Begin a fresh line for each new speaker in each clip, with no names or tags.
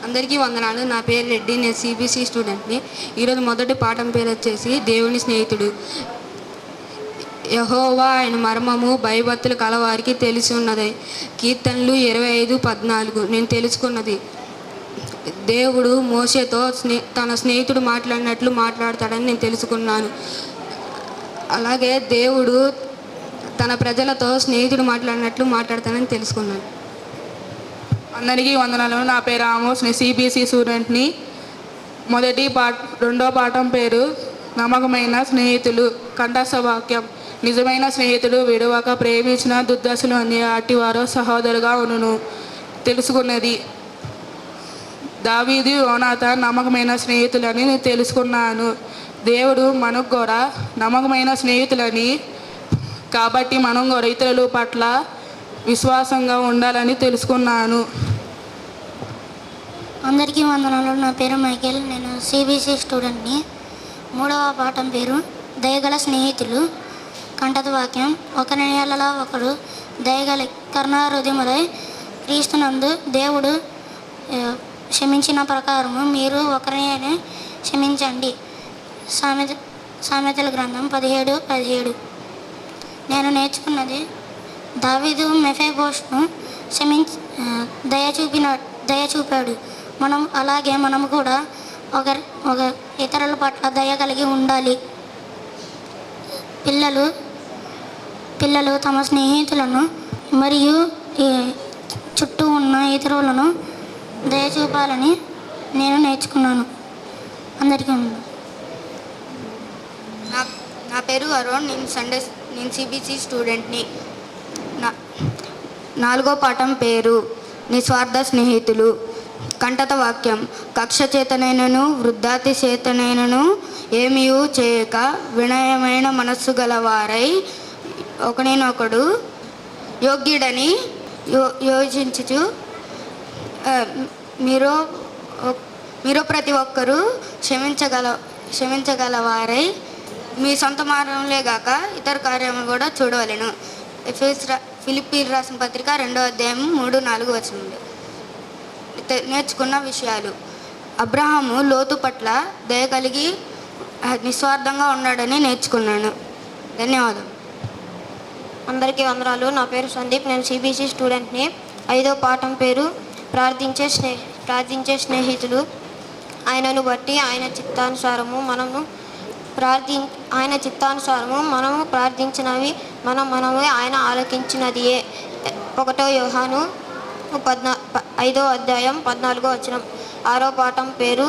అందరికీ వందనాలు. నా పేరు రెడ్డి. నేను సిబిసి స్టూడెంట్ని. ఈరోజు మొదటి పాఠం పేరు వచ్చేసి దేవుని స్నేహితుడు. యెహోవా ఆయన మర్మము భయభక్తులు కలవారికి తెలిసి ఉన్నది. కీర్తనలు 25:14. నేను తెలుసుకున్నది, దేవుడు మోషేతో తన స్నేహితుడు మాట్లాడినట్లు మాట్లాడతాడని నేను తెలుసుకున్నాను. అలాగే దేవుడు తన ప్రజలతో స్నేహితుడు మాట్లాడినట్లు మాట్లాడతాడని తెలుసుకున్నాను.
అందరికీ వందనాలు. నా పేరు ఆమోస్. నేను సిబిసి స్టూడెంట్ని. రెండో పాఠం పేరు నమ్మకమైన స్నేహితులు. కంఠస్థ వాక్యం. నిజమైన స్నేహితుడు విడవక ప్రేమించిన దుర్దశలు అన్ని అట్టివారు సహోదరుగా ఉండును. తెలుసుకున్నది, దావీదు యోనాతాన్ నమ్మకమైన స్నేహితులని నేను తెలుసుకున్నాను. దేవుడు మనకు కూడా నమ్మకమైన స్నేహితులని, కాబట్టి మనం కూడా ఇతరుల పట్ల విశ్వాసంగా ఉండాలని తెలుసుకున్నాను.
అందరికీ వందనాలు. నా పేరు మైకేల్. నేను సిబిసి స్టూడెంట్ని. మూడవ పాఠం పేరు దయగల స్నేహితులు. కంఠత వాక్యం. ఒకరి నీళ్ళలో ఒకరు దయగల కరుణాహృదయములై క్రీస్తునందు దేవుడు క్షమించిన ప్రకారము మీరు ఒకరిని క్షమించండి. సామెతల గ్రంథం 17:17. నేను నేర్చుకున్నది, దావీదు మెఫీబోషెతును దయ చూపాడు. మనము కూడా ఇతరుల పట్ల దయ కలిగి ఉండాలి. పిల్లలు తమ స్నేహితులను మరియు చుట్టూ ఉన్న ఇతరులను దయ చూపాలని నేను నేర్చుకున్నాను. అందరికీ
నా పేరు అరుణ్. నేను సిబిసి స్టూడెంట్ని. నాలుగో పాఠం పేరు నిస్వార్థ స్నేహితులు. కంఠత వాక్యం. కక్ష చేతనైనను వృద్ధాతి చేతనైనను ఏమీ చేయక వినయమైన మనస్సు గలవారై ఒకరినొకడు యోగ్యుడని యోచించుచు మీరు ప్రతి ఒక్కరూ క్షమించగలవారై మీ సొంత మార్గంలే గాక ఇతర కార్యములు కూడా చూడవలెను. ఫిలిప్పీయులకు రాసిన పత్రిక 2:3-4 నేర్చుకున్న విషయాలు. అబ్రహాము లోతు పట్ల దయ కలిగి నిస్వార్థంగా ఉన్నాడని నేర్చుకున్నాను. ధన్యవాదాలు.
అందరికీ వందనాలు. నా పేరు సందీప్. నేను సిబిసి స్టూడెంట్ని. 5వ పాఠం పేరు ప్రార్థించే స్నేహితులు. ఆయనను బట్టి ఆయన చిత్తానుసారము మనము ప్రార్థించినవి మనము ఆయన ఆలకించినదియే. 1 యోహాను 5:14. 6వ పాఠం పేరు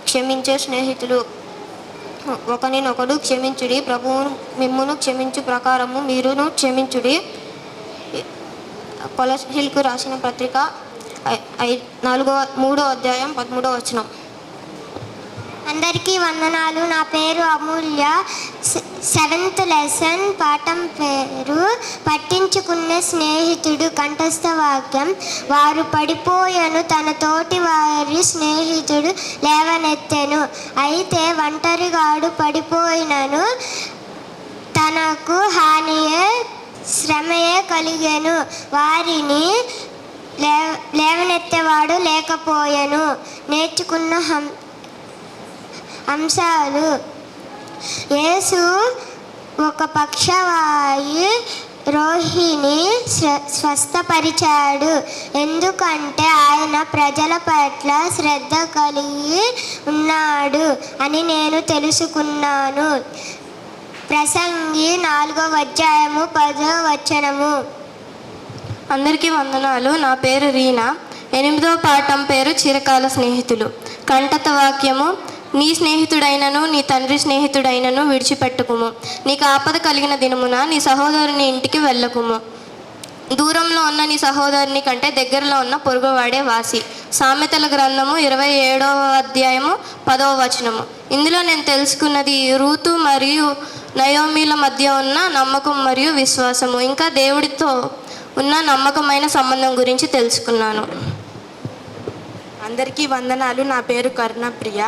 క్షమించే స్నేహితులు. ఒకరినొకడు క్షమించుడి, ప్రభువు మిమ్మును క్షమించు ప్రకారము మీరును క్షమించుడి. కొలస్సీలకు రాసిన పత్రిక 3:13.
అందరికీ వందనాలు. నా పేరు అమూల్య. 7th lesson. పాఠం పేరు పట్టించుకునే స్నేహితుడు. కంఠస్థ వాక్యం. వారు పడిపోయెను, తన తోటి వారి స్నేహితుడు లేవనెత్తెను. అయితే ఒంటరిగాడు పడిపోయినను తనకు హానియే శ్రమయే కలిగెను, వారిని లేవనెత్తేవాడు లేకపోయెను. నేర్చుకున్న అంశాలు. యేసు ఒక పక్షవాయు రోగిని స్వస్థపరిచాడు, ఎందుకంటే ఆయన ప్రజల పట్ల శ్రద్ధ కలిగి ఉన్నాడు అని నేను తెలుసుకున్నాను. ప్రసంగి 4:10.
అందరికీ వందనాలు. నా పేరు రీనా. 8వ పాఠం పేరు చిరకాల స్నేహితులు. కంఠత వాక్యము. నీ స్నేహితుడైనను నీ తండ్రి స్నేహితుడైనను విడిచిపెట్టుకుము. నీకు ఆపద కలిగిన దినమున నీ సహోదరుని ఇంటికి వెళ్ళకుము. దూరంలో ఉన్న నీ సహోదరుని కంటే దగ్గరలో ఉన్న పొరుగువాడే వాసి. సామెతల గ్రంథము 27:10. ఇందులో నేను తెలుసుకున్నది రూతు మరియు నయోమీల మధ్య ఉన్న నమ్మకం మరియు విశ్వాసము, ఇంకా దేవుడితో ఉన్న నమ్మకమైన సంబంధం గురించి తెలుసుకున్నాను.
అందరికీ వందనాలు. నా పేరు కరుణప్రియ.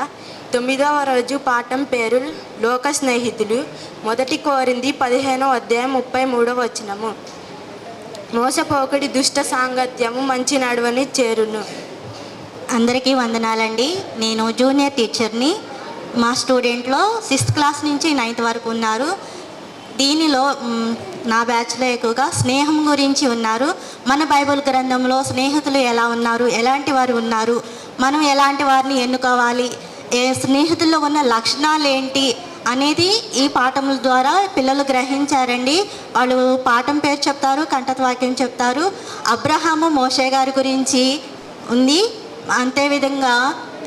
9వ రోజు పాఠం పేరు లోక స్నేహితులు. 1 కొరింథీ 15:33. మోసపోకడి దుష్ట సాంగత్యము మంచి నడువని చేరును.
అందరికీ వందనాలండి. నేను జూనియర్ టీచర్ని. మా స్టూడెంట్లో 6th క్లాస్ నుంచి 9th వరకు ఉన్నారు. దీనిలో నా బ్యాచ్లో ఎక్కువగా స్నేహం గురించి ఉన్నారు. మన బైబిల్ గ్రంథంలో స్నేహితులు ఎలా ఉన్నారు, ఎలాంటి వారు ఉన్నారు, మనం ఎలాంటి వారిని ఎన్నుకోవాలి, స్నేహితుల్లో ఉన్న లక్షణాలు ఏంటి అనేది ఈ పాఠముల ద్వారా పిల్లలు గ్రహించారండి. వాళ్ళు పాఠం పేరు చెప్తారు, కంఠత్వాక్యం చెప్తారు. అబ్రహాము మోషే గారి గురించి ఉంది. అంతేవిధంగా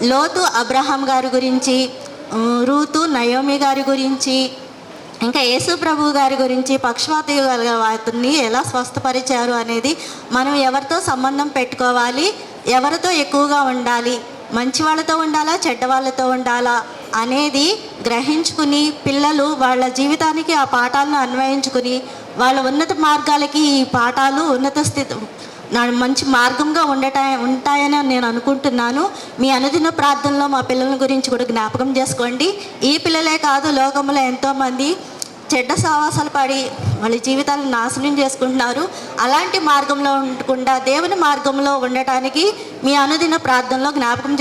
లోతు అబ్రహాం గారి గురించి, రూతు నయోమి గారి గురించి, ఇంకా యేసు ప్రభు గారి గురించి, పక్షవాత వారిని ఎలా స్వస్థపరిచారు అనేది, మనం ఎవరితో సంబంధం పెట్టుకోవాలి, ఎవరితో ఎక్కువగా ఉండాలి, మంచి వాళ్ళతో ఉండాలా చెడ్డ వాళ్ళతో ఉండాలా అనేది గ్రహించుకుని పిల్లలు వాళ్ళ జీవితానికి ఆ పాఠాలను అన్వయించుకుని వాళ్ళ ఉన్నత మార్గాలకి ఈ పాఠాలు ఉన్నత స్థితి మంచి మార్గంగా ఉంటాయని నేను అనుకుంటున్నాను. మీ అనుదిన ప్రార్థనలో మా పిల్లల గురించి కూడా జ్ఞాపకం చేసుకోండి. ఈ పిల్లలే కాదు, లోకంలో ఎంతోమంది చెడ్డ సావాసాలు పడి వాళ్ళ జీవితాలను నాశనం చేసుకుంటున్నారు. అలాంటి మార్గంలో ఉండకుండా దేవుని మార్గంలో ఉండటానికి మీ అనుదిన ప్రార్థనలో జ్ఞాపకం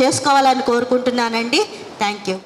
చేసుకోవాలని కోరుకుంటున్నానండి. Thank you.